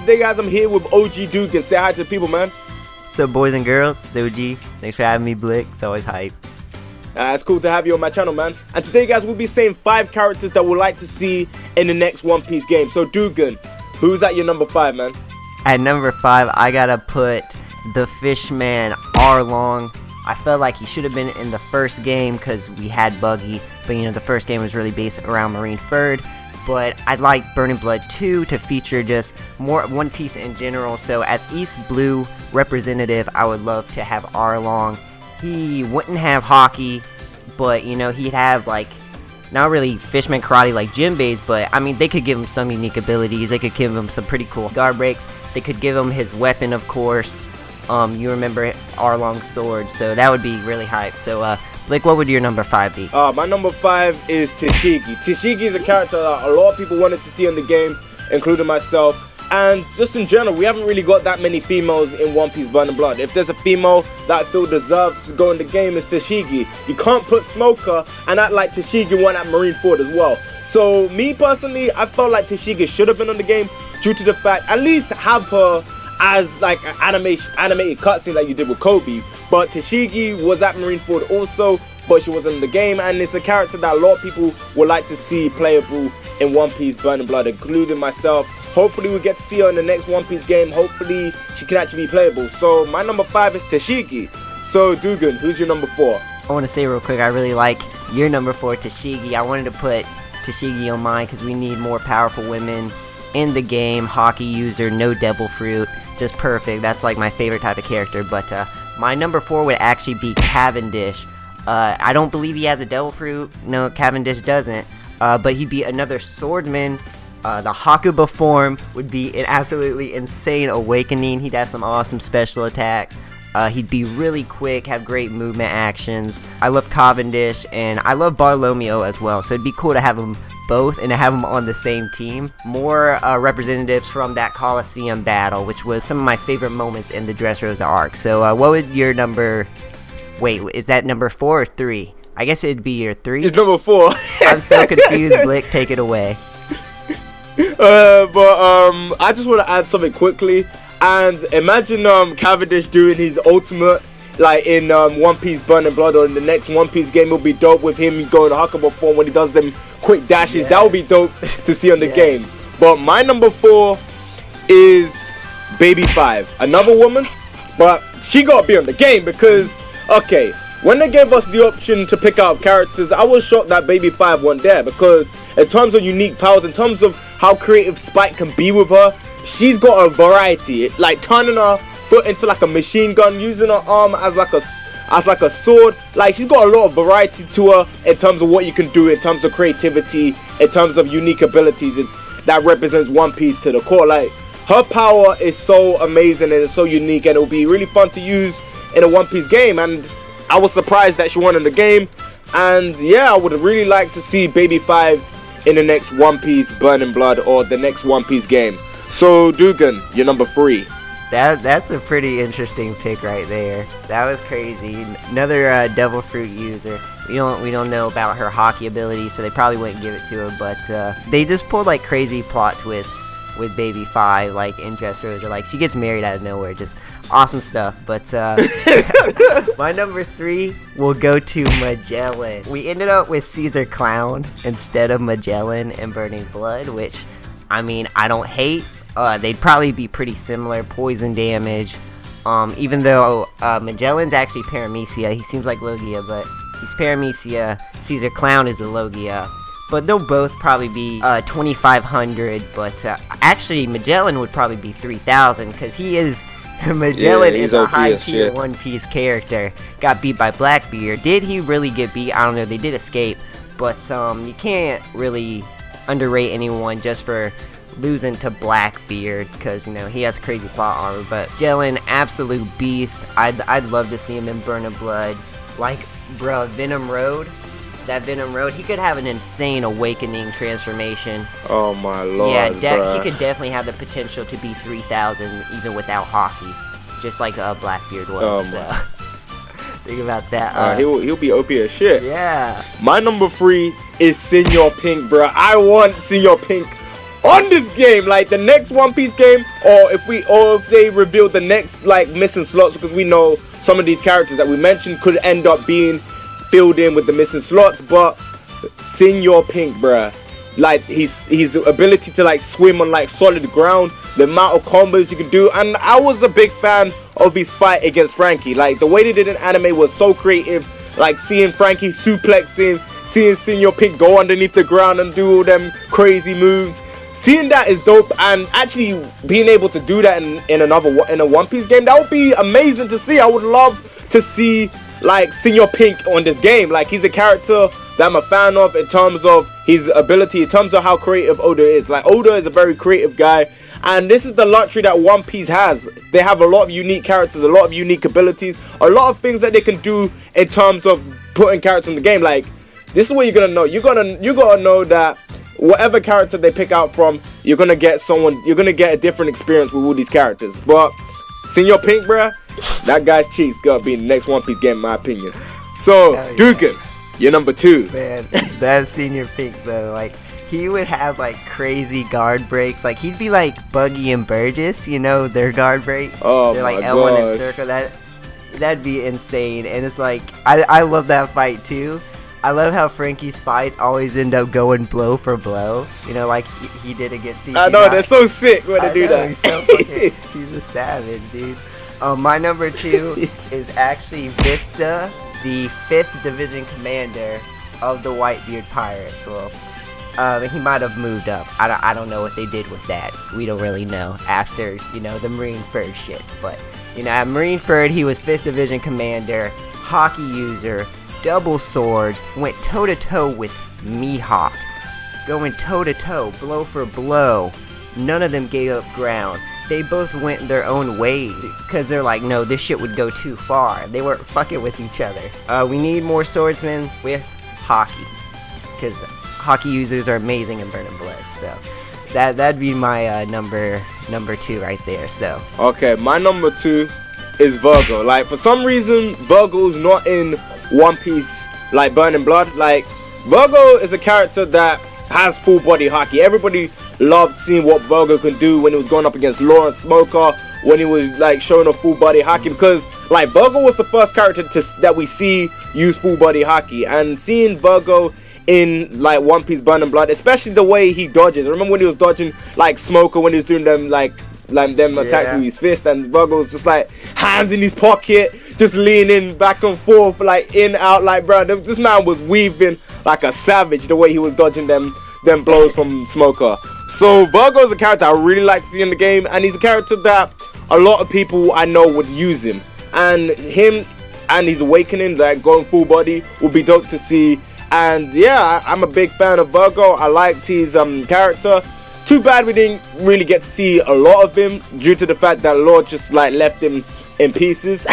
today, guys, I'm here with OG Duke, and say hi to the people, man. What's up, boys and girls? It's OG. Thanks for having me, Blick. It's always hype. It's cool to have you on my channel, man. And today, guys, we'll be saying 5 characters that we'd like to see in the next One Piece game. So, Dugan, who's at your number 5, man? At number 5, I gotta put the Fishman Arlong. I felt like he should have been in the first game because we had Buggy, but the first game was really based around Marineford. But I'd like Burning Blood 2 to feature just more One Piece in general. So as East Blue representative, I would love to have Arlong. He wouldn't have hockey, but he'd have like, not really Fishman karate like Jinbei's, but I mean they could give him some unique abilities. They could give him some pretty cool guard breaks. They could give him his weapon, of course. You remember Arlong's sword, so that would be really hype. So Blake, what would your number 5 be? My number 5 is Toshiki. Toshiki is a character that a lot of people wanted to see in the game, including myself. And just in general, we haven't really got that many females in One Piece Burning Blood. If there's a female that I feel deserves to go in the game, it's Toshiki. You can't put Smoker and act like Toshiki won at Marineford as well. So me personally, I felt like Toshiki should have been on the game due to the fact, at least have her as like an animated cutscene like you did with Kobe. But Toshiki was at Marineford also, but she wasn't in the game, and it's a character that a lot of people would like to see playable in One Piece Burning Blood, including myself. Hopefully we get to see her in the next One Piece game. Hopefully she can actually be playable. So my number 5 is Toshiki. So Dugan, who's your number 4? I want to say real quick, I really like your number 4, Toshiki. I wanted to put Toshiki on mine because we need more powerful women in the game. Hockey user, no devil fruit, just perfect. That's like my favorite type of character. But my number 4 would actually be Cavendish. I don't believe he has a devil fruit. No, Cavendish doesn't. But he'd be another swordsman. The Hakuba form would be an absolutely insane awakening. He'd have some awesome special attacks. He'd be really quick, have great movement actions. I love Cavendish, and I love Bartolomeo as well. So it'd be cool to have them both and to have them on the same team. More representatives from that Coliseum battle, which was some of my favorite moments in the Dressrosa arc. So what would your number... Wait, is that number 4 or 3? I guess it'd be your 3. It's number 4. I'm so confused, Blick. Take it away. I just want to add something quickly. And imagine Cavendish doing his ultimate, like in One Piece Burning Blood, or in the next One Piece game. It'll be dope with him going Hakuba form when he does them quick dashes. Yes. That would be dope to see on the game. But my number 4 is Baby 5, another woman, but she gotta be on the game because, okay, when they gave us the option to pick out characters, I was shocked that Baby 5 wasn't there, because in terms of unique powers, in terms of how creative Spike can be with her, she's got a variety, like turning her foot into like a machine gun, using her arm as like a sword. Like, she's got a lot of variety to her in terms of what you can do, in terms of creativity, in terms of unique abilities that represents One Piece to the core. Like, her power is so amazing and it's so unique, and it'll be really fun to use in a One Piece game. And I was surprised that she won in the game. And yeah, I would really like to see Baby 5 in the next One Piece Burning Blood or the next One Piece game. So Dugan, you're number 3. That's a pretty interesting pick right there. That was crazy. Another devil fruit user. We don't know about her hockey ability, so they probably wouldn't give it to her. But they just pulled like crazy plot twists with Baby 5, like in Dressrosa. Like, she gets married out of nowhere. Just awesome stuff. But my number 3 will go to Magellan. We ended up with Caesar Clown instead of Magellan in Burning Blood, which, I mean, I don't hate. They'd probably be pretty similar. Poison damage. Even though Magellan's actually Paramecia. He seems like Logia, but he's Paramecia. Caesar Clown is the Logia. But they'll both probably be 2,500. But actually, Magellan would probably be 3,000 because he is... Magellan is a high tier One Piece character. Got beat by Blackbeard. Did he really get beat? I don't know. They did escape. But you can't really underrate anyone just for losing to Blackbeard, because he has crazy plot armor. But Magellan, absolute beast. I'd love to see him in Burning Blood. Like, bro, Venom Road. That Venom Road, he could have an insane awakening transformation. Oh my lord. Yeah, he could definitely have the potential to be 3,000 even without hockey, just like Blackbeard was. So think about that. He'll be OP as shit. Yeah. My number 3 is Senor Pink, bro. I want Senor Pink on this game, like the next One Piece game, or if they reveal the next like missing slots, because we know some of these characters that we mentioned could end up being filled in with the missing slots. But Senor Pink, bruh, like his ability to like swim on like solid ground, the amount of combos you can do, and I was a big fan of his fight against Frankie. Like the way they did in anime was so creative. Like seeing Frankie suplexing, seeing Senor Pink go underneath the ground and do all them crazy moves. Seeing that is dope, and actually being able to do that in a One Piece game, that would be amazing to see. I would love to see like Senor Pink on this game. Like he's a character that I'm a fan of in terms of his ability, in terms of how creative Oda is. Like Oda is a very creative guy, and this is the luxury that One Piece has. They have a lot of unique characters, a lot of unique abilities, a lot of things that they can do in terms of putting characters in the game. Like this is what you're gonna know. You gotta know that whatever character they pick out from, you're gonna get a different experience with all these characters. But Senor Pink, bruh, that guy's cheeks gotta be in the next One Piece game, in my opinion. So, Dugan, you're number 2. Man, that Senor Pink though, like he would have like crazy guard breaks. Like he'd be like Buggy and Burgess, you know, their guard break. Oh, they're like my L1 gosh. and Circle. That'd be insane. And it's like I love that fight too. I love how Frankie's fights always end up going blow for blow. You know, like he did against CG. I know, they're so sick when they do that. He's so fucking, he's a savage, dude. My number 2 is actually Vista, the 5th Division Commander of the Whitebeard Pirates. Well, he might have moved up. I don't know what they did with that. We don't really know after, you know, the Marineford shit. But, you know, at Marineford, he was 5th Division Commander, hockey user, double swords, went toe-to-toe with Mihawk. Going toe-to-toe, blow for blow. None of them gave up ground. They both went their own way because they're like, no, this shit would go too far. They weren't fucking with each other. We need more swordsmen with hockey because hockey users are amazing in Burning Blood. So that'd be my number 2 right there. So okay, my number 2 is Virgo. Like for some reason, Virgo's not in One Piece like Burning Blood. Like Virgo is a character that has full body hockey. Everybody loved seeing what Virgo can do when he was going up against Lawrence Smoker, when he was like showing a full body hockey, because like Virgo was the first character that we see use full body hockey. And seeing Virgo in like One Piece Burning Blood, especially the way he dodges. I remember when he was dodging like Smoker when he was doing them like them attacks with his fist, and Virgo was just like hands in his pocket, just leaning back and forth, like in out, like bro, this man was weaving like a savage the way he was dodging them blows from Smoker. So Virgo's a character I really like to see in the game, and he's a character that a lot of people I know would use him, and his awakening, like going full body, would be dope to see. And yeah, I'm a big fan of Virgo. I liked his character. Too bad we didn't really get to see a lot of him due to the fact that Lord just like left him in pieces.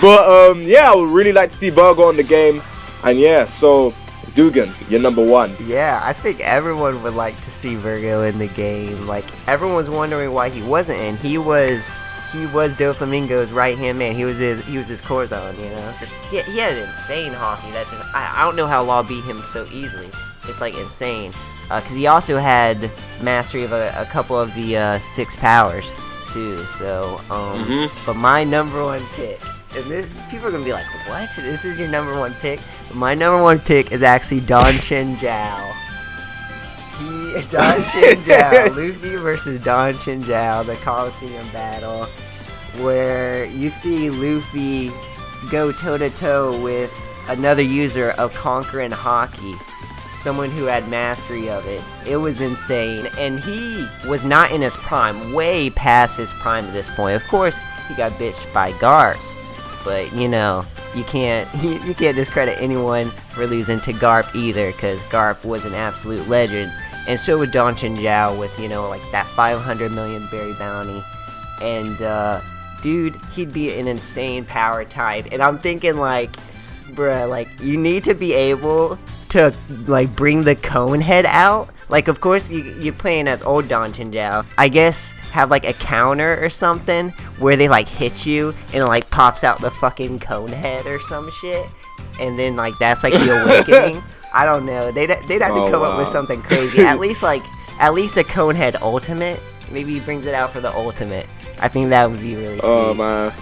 But yeah, I would really like to see Virgo in the game. And yeah, so Dugan, you're number 1. yeah, I think everyone would like to see Virgo in the game. Like everyone's wondering why he wasn't in. He was Doflamingo's right hand man. He was his Corazon, you know. He had insane hockey. That just I don't know how Law beat him so easily. It's like insane. Because he also had mastery of a couple of the 6 powers too. So but my number 1 pick, and this people are gonna be like, what? This is your number 1 pick? But my number 1 pick is actually Don Chin Zhao. Don Chin Zhao, Luffy versus Don Chin Zhao, the Coliseum battle, where you see Luffy go toe-to-toe with another user of Conquering Hockey, someone who had mastery of it. It was insane, and he was not in his prime, way past his prime at this point. Of course, he got bitched by Garp, but you know, you can't discredit anyone for losing to Garp either, because Garp was an absolute legend. And so would Don Chin Zhao with, you know, like that 500 million berry bounty. And, dude, he'd be an insane power type. And I'm thinking, like, bruh, like, you need to be able to, like, bring the cone head out. Like, of course, you're playing as old Don Chin Zhao. I guess have, like, a counter or something where they, like, hit you and it, like, pops out the fucking cone head or some shit. And then, like, that's, like, the awakening. I don't know. They'd have to come up with something crazy. At least, like, at least a Conehead Ultimate. Maybe he brings it out for the Ultimate. I think that would be really sweet. Oh man.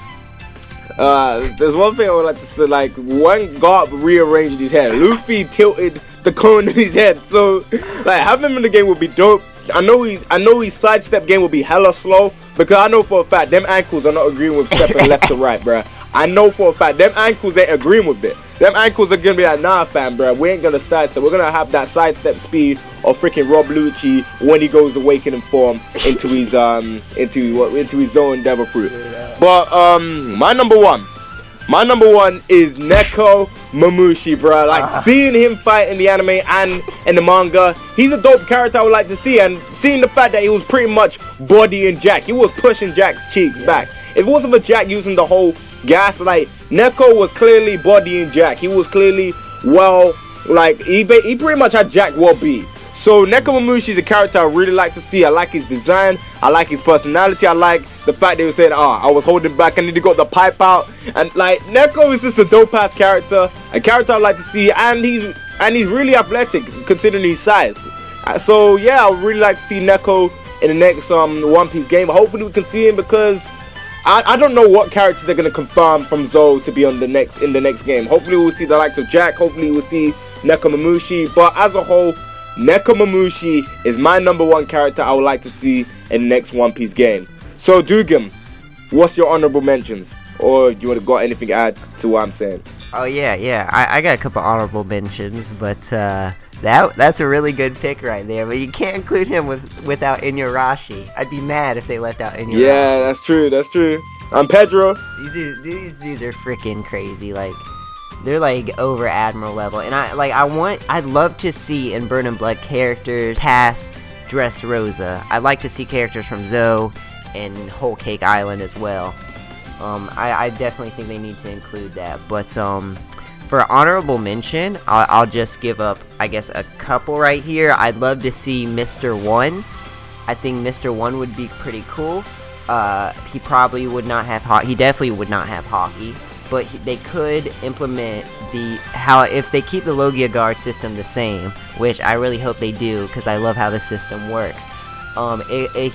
There's one thing I would like to say, like, when Garp rearranged his head, Luffy tilted the cone in his head, so like having him in the game would be dope. I know his sidestep game will be hella slow, because I know for a fact them ankles are not agreeing with stepping left to right, bruh. I know for a fact them ankles ain't agreeing with it. Them ankles are gonna be like, nah fam, bruh, we ain't gonna sidestep. We're gonna have that sidestep speed of freaking Rob Lucci when he goes awakening form into his own devil fruit. But my number one is Neko Mamushi, bro. Like seeing him fight in the anime and in the manga, he's a dope character I would like to see. And seeing the fact that he was pretty much bodying Jack, he was pushing Jack's cheeks back. If it wasn't for Jack using the whole gaslight, Neko was clearly bodying Jack. He was clearly he pretty much had Jack well beat. So Neko Mamushi is a character I really like to see. I like his design. I like his personality. I like the fact they were saying, I was holding back. I need to got the pipe out. And like Neko is just a dope ass character. A character I like to see. And he's really athletic considering his size. So yeah, I would really like to see Neko in the next One Piece game. Hopefully we can see him, because I don't know what character they're gonna confirm from Zou to be in the next game. Hopefully we'll see the likes of Jack. Hopefully we'll see Neko Mamushi. But as a whole, Neko Mamushi is my number one character I would like to see in the next One Piece game. So Dugam, what's your honorable mentions? Or do you want to got anything to add to what I'm saying? Oh yeah. I got a couple honorable mentions, but that's a really good pick right there. But you can't include him without Inuarashi. I'd be mad if they left out Inuarashi. Yeah, that's true. I'm Pedro. These dudes are freaking crazy. Like, they're like over Admiral level, and I'd love to see in Burn and Blood characters past Dressrosa. I'd like to see characters from Zou and Whole Cake Island as well. I definitely think they need to include that. But for honorable mention, I'll just give up, I guess, a couple right here. I'd love to see Mr. One. I think Mr. One would be pretty cool. He probably would not have hockey. He definitely would not have hockey. But they could implement if they keep the Logia Guard system the same, which I really hope they do, because I love how the system works.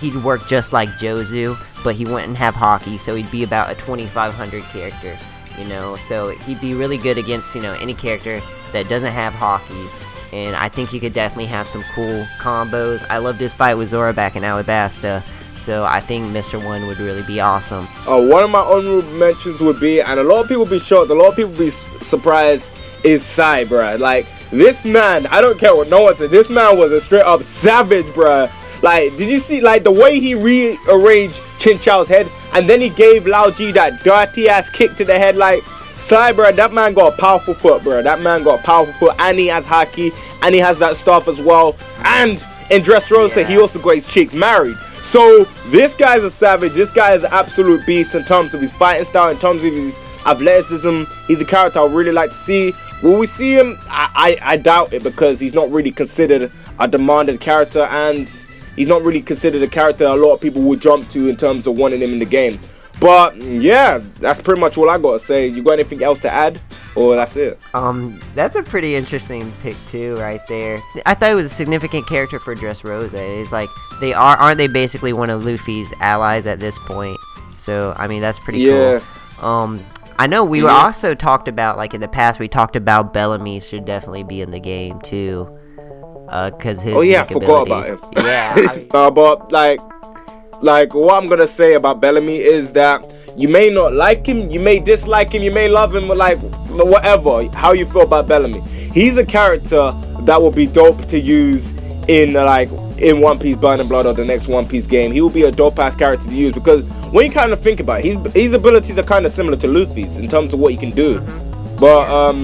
He'd work just like Jozu, but he wouldn't have hockey, so he'd be about a 2500 character, so he'd be really good against, any character that doesn't have hockey, and I think he could definitely have some cool combos. I loved his fight with Zora back in Alabasta, so I think Mr. One would really be awesome. One of my honorable mentions would be, and a lot of people be shocked, a lot of people be surprised, is Sai, bruh. Like, this man, I don't care what no one said, this man was a straight up savage, bruh. Like, did you see, like, the way he rearranged Chin Chao's head, and then he gave Lao Ji that dirty ass kick to the head? Like, Sai, bruh, that man got a powerful foot, bruh. That man got a powerful foot, and he has haki, and he has that stuff as well. And in Dressrosa, he also got his chicks married. So this guy's a savage. This guy is an absolute beast in terms of his fighting style, in terms of his athleticism. He's a character I really like to see. Will we see him? I doubt it, because he's not really considered a demanded character, and he's not really considered a character a lot of people would jump to in terms of wanting him in the game. But yeah, that's pretty much all I gotta say. You got anything else to add? Or that's it? That's a pretty interesting pick too, right there. I thought it was a significant character for Dressrosa. It's like, aren't they basically one of Luffy's allies at this point? So I mean, that's pretty cool. I know we were also talked about, like in the past, we talked about Bellamy should definitely be in the game too, cause his I forgot about him. Yeah, but like what I'm gonna say about Bellamy is that you may not like him, you may dislike him, you may love him, like whatever, how you feel about Bellamy. He's a character that will be dope to use in One Piece Burn and Blood or the next One Piece game. He will be a dope ass character to use, because when you kind of think about it, his abilities are kind of similar to Luffy's in terms of what he can do. But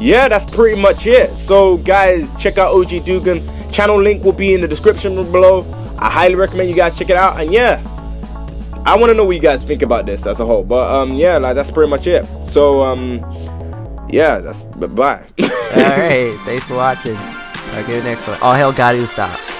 yeah, that's pretty much it. So guys, check out OG Dugan. Channel link will be in the description below. I highly recommend you guys check it out. And yeah, I want to know what you guys think about this as a whole. But yeah, that's pretty much it. So yeah, that's bye. Alright, thanks for watching. I'll get the next one. All hail God Usopp.